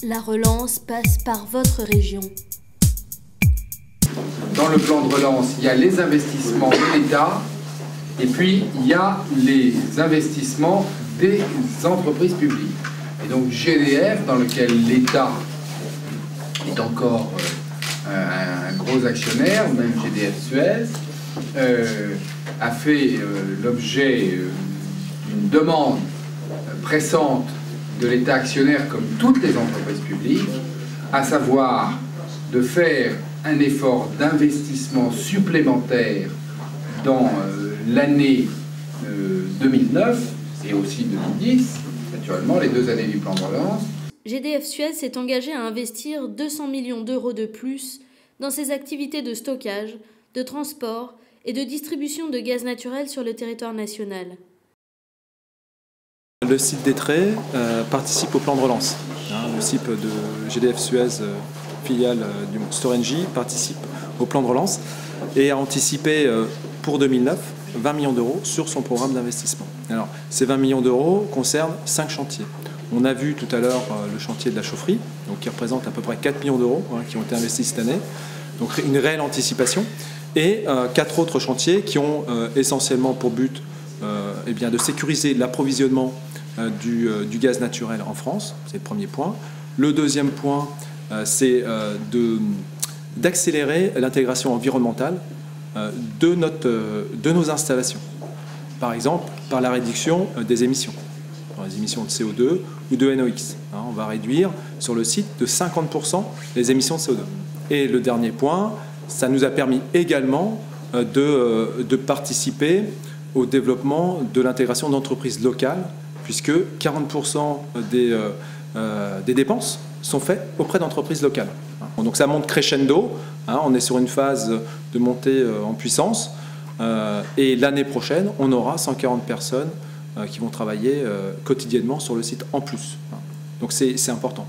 La relance passe par votre région. Dans le plan de relance, il y a les investissements de l'État et puis il y a les investissements des entreprises publiques. Et donc GDF, dans lequel l'État est encore un gros actionnaire, même GDF Suez, a fait l'objet d'une demande pressante de l'État actionnaire, comme toutes les entreprises publiques, à savoir de faire un effort d'investissement supplémentaire dans l'année 2009 et aussi 2010, naturellement les 2 années du plan de relance. GDF Suez s'est engagé à investir 200 millions d'euros de plus dans ses activités de stockage, de transport et de distribution de gaz naturel sur le territoire national. Le site d'Étré participe au plan de relance. Le site de GDF Suez, filiale du Storengy, participe au plan de relance et a anticipé pour 2009 20 millions d'euros sur son programme d'investissement. Alors, ces 20 millions d'euros concernent 5 chantiers. On a vu tout à l'heure le chantier de la chaufferie, donc qui représente à peu près 4 millions d'euros qui ont été investis cette année, donc une réelle anticipation, et 4 autres chantiers qui ont essentiellement pour but de sécuriser l'approvisionnement du gaz naturel en France, c'est le premier point. Le deuxième point, c'est d'accélérer l'intégration environnementale de nos installations. Par exemple, par la réduction des émissions. Les émissions de CO2 ou de NOx. On va réduire sur le site de 50% les émissions de CO2. Et le dernier point, ça nous a permis également de participer au développement de l'intégration d'entreprises locales, puisque 40% des dépenses sont faites auprès d'entreprises locales. Donc ça monte crescendo, on est sur une phase de montée en puissance, et l'année prochaine, on aura 140 personnes qui vont travailler quotidiennement sur le site en plus. Donc c'est important.